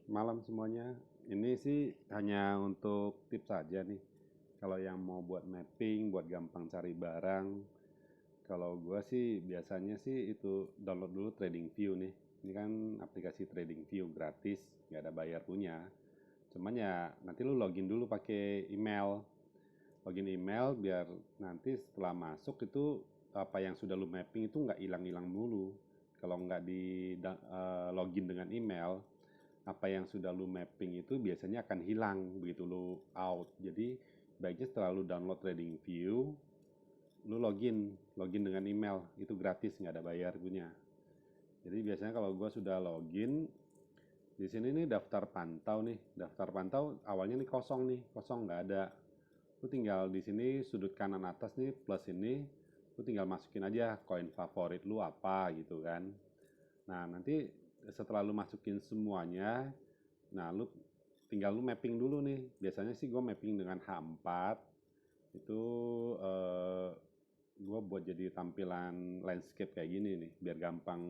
malam semuanya. Ini sih hanya untuk tips saja nih. Kalau yang mau buat mapping, buat gampang cari barang. Kalau gua sih biasanya sih itu download dulu TradingView nih. Ini kan aplikasi TradingView gratis, nggak ada bayar punya. Cuman ya nanti lu login dulu pakai email. Login email biar nanti setelah masuk itu apa yang sudah lu mapping itu nggak hilang-hilang dulu. Kalau nggak di login dengan email, apa yang sudah lu mapping itu biasanya akan hilang begitu lu out. Jadi baiknya setelah lu download TradingView, lu login dengan email, itu gratis, nggak ada bayar punya. Jadi biasanya kalau gua sudah login, di sini nih daftar pantau nih, daftar pantau awalnya nih kosong nggak ada. Lu tinggal di sini sudut kanan atas nih plus ini, lu tinggal masukin aja koin favorit lu apa gitu kan. Nah, nanti setelah lu masukin semuanya, nah lu tinggal lu mapping dulu nih. Biasanya sih gue mapping dengan H4. Itu eh, gue buat jadi tampilan landscape kayak gini nih, biar gampang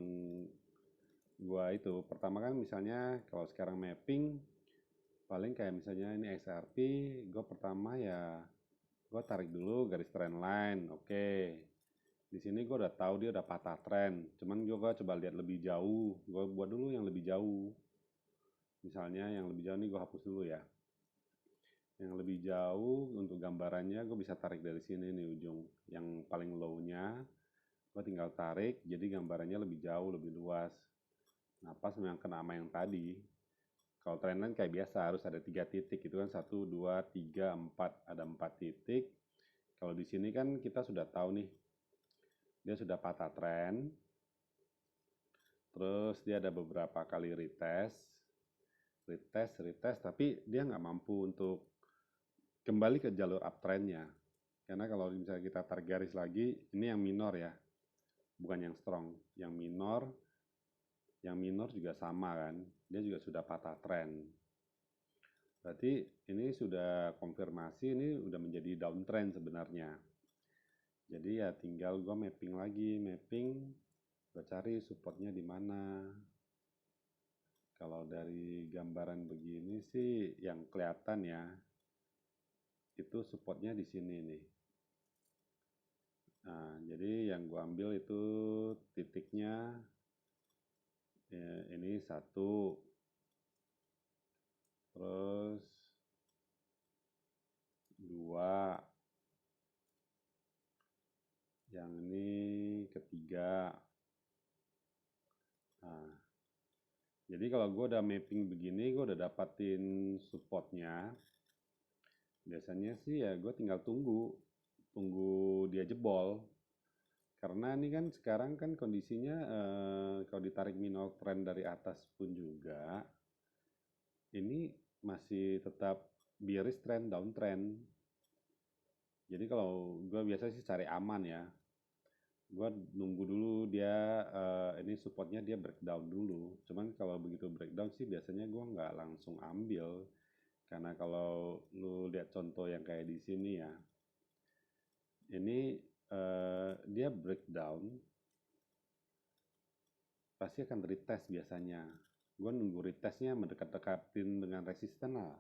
gua itu. Pertama kan misalnya kalau sekarang mapping, paling kayak misalnya ini XRP, gue pertama ya gue tarik dulu garis trend line. Oke. Di sini gue udah tahu dia udah patah trend. Cuman gue coba lihat lebih jauh. Gue buat dulu yang lebih jauh. Misalnya yang lebih jauh nih gue hapus dulu ya. Yang lebih jauh untuk gambarannya gue bisa tarik dari sini nih ujung. Yang paling low-nya gue tinggal tarik jadi gambarannya lebih jauh, lebih luas. Nah pas memang kena sama yang tadi. Kalau trendline kayak biasa harus ada 3 titik itu kan, 1, 2, 3, 4, ada 4 titik. Kalau di sini kan kita sudah tahu nih dia sudah patah trend, terus dia ada beberapa kali retest, tapi dia nggak mampu untuk kembali ke jalur uptrendnya. Karena kalau misalnya kita tarik garis lagi, ini yang minor ya, bukan yang strong. Yang minor juga sama kan, dia juga sudah patah trend. Berarti ini sudah konfirmasi, ini udah menjadi downtrend sebenarnya. Jadi ya tinggal gue mapping, gue cari supportnya di mana. Kalau dari gambaran begini sih yang kelihatan ya, itu supportnya di sini nih. Nah, jadi yang gue ambil itu titiknya ini 1, terus 2, yang ini ketiga. Nah, jadi kalau gue udah mapping begini, gue udah dapatin supportnya. Biasanya sih ya gue tinggal tunggu dia jebol. Karena ini kan sekarang kan kondisinya kalau ditarik minor trend dari atas pun juga, ini masih tetap bearish trend, downtrend. Jadi kalau gue biasa sih cari aman ya, gue nunggu dulu dia ini supportnya dia breakdown dulu. Cuman kalau begitu breakdown sih biasanya gue nggak langsung ambil, karena kalau lu lihat contoh yang kayak di sini ya, ini dia breakdown pasti akan retest biasanya. Gue nunggu retestnya mendekat-dekatin dengan resisten lah.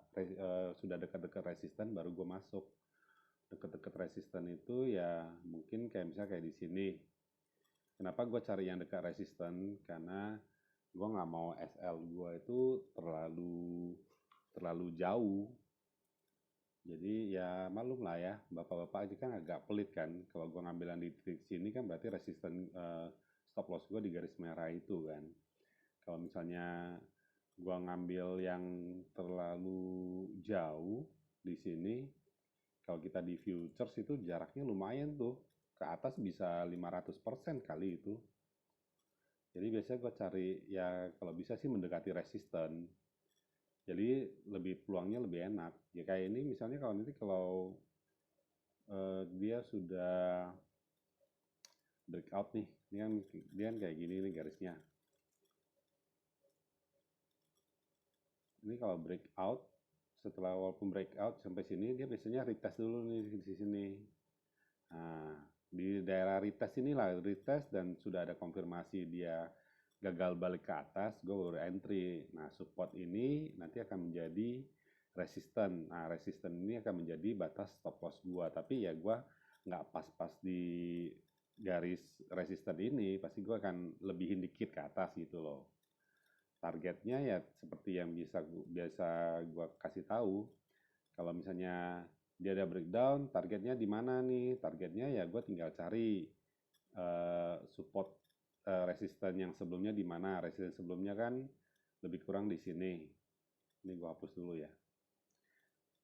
Sudah dekat-dekat resisten baru gue masuk. Dekat-dekat resisten itu ya mungkin kayak misalnya kayak di sini. Kenapa gue cari yang dekat resisten? Karena gue nggak mau SL gue itu terlalu jauh. Jadi ya malum lah ya, bapak-bapak aja kan agak pelit kan. Kalau gue ngambil yang di titik sini kan berarti resisten stop loss gue di garis merah itu kan. Kalau misalnya gua ngambil yang terlalu jauh di sini, kalau kita di futures itu jaraknya lumayan tuh. Ke atas bisa 500% kali itu. Jadi biasanya gua cari ya kalau bisa sih mendekati resisten. Jadi peluangnya lebih enak. Ya kayak ini misalnya kalau nanti kalau dia sudah breakout nih, dia kan kayak gini nih garisnya. Ini kalau breakout, setelah walaupun breakout sampai sini dia biasanya retest dulu nih di sini. Nah, di daerah retest inilah retest dan sudah ada konfirmasi dia gagal balik ke atas, gue baru entry. Nah, support ini nanti akan menjadi resisten. Nah, resisten ini akan menjadi batas stop loss gue. Tapi ya gue nggak pas-pas di garis resisten ini, pasti gue akan lebihin dikit ke atas gitu loh. Targetnya ya seperti yang biasa gue kasih tahu. Kalau misalnya dia ada breakdown, targetnya di mana nih? Targetnya ya gue tinggal cari support resisten yang sebelumnya di mana. Resisten sebelumnya kan lebih kurang di sini. Ini gue hapus dulu ya.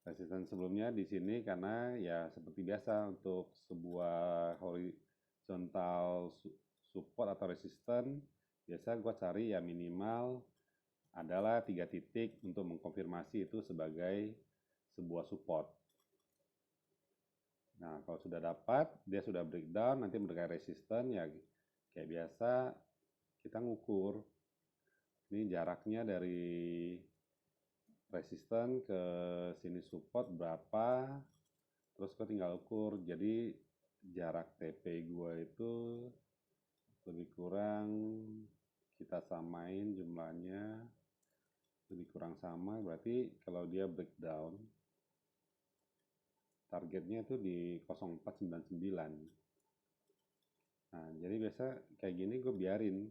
Resisten sebelumnya di sini karena ya seperti biasa untuk sebuah horizontal support atau resisten, biasa gue cari ya minimal adalah 3 titik untuk mengkonfirmasi itu sebagai sebuah support. Nah, kalau sudah dapat, dia sudah breakdown, nanti mendekati resisten, ya kayak biasa kita ngukur. Ini jaraknya dari resisten ke sini support berapa, terus gue tinggal ukur. Jadi jarak TP gue itu lebih kurang, kita samain jumlahnya, lebih kurang sama, berarti kalau dia breakdown, targetnya itu di 0499. Nah, jadi biasa kayak gini gue biarin.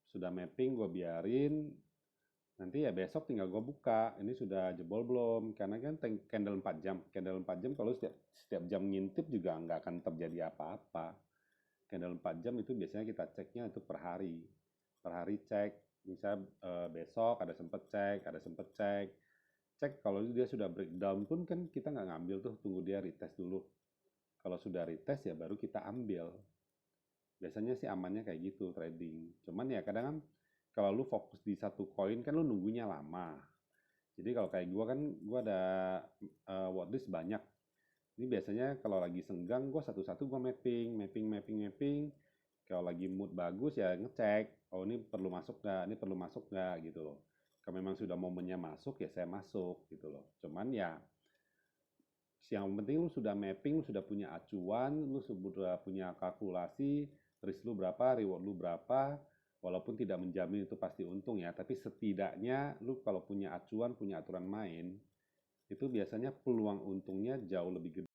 Sudah mapping gue biarin, nanti ya besok tinggal gue buka. Ini sudah jebol belum? Karena kan candle 4 jam. Candle 4 jam kalau setiap jam ngintip juga nggak akan terjadi apa-apa. Candle 4 jam itu biasanya kita ceknya itu per hari. Per hari cek. Misalnya besok ada sempet cek, ada sempet cek. Cek kalau dia sudah breakdown pun kan kita nggak ngambil tuh, tunggu dia retest dulu. Kalau sudah retest ya baru kita ambil. Biasanya sih amannya kayak gitu trading. Cuman ya kadang kan kalau lu fokus di satu koin kan lu nunggunya lama. Jadi kalau kayak gua kan gua ada watchlist banyak. Ini biasanya kalau lagi senggang gua satu-satu gua mapping. Kalau lagi mood bagus ya ngecek, oh ini perlu masuk nggak, ini perlu masuk nggak gitu loh. Kalau memang sudah momennya masuk ya saya masuk gitu loh. Cuman ya yang penting lu sudah mapping, lu sudah punya acuan, lu sudah punya kalkulasi, risk lu berapa, reward lu berapa, walaupun tidak menjamin itu pasti untung ya, tapi setidaknya lu kalau punya acuan, punya aturan main, itu biasanya peluang untungnya jauh lebih gede.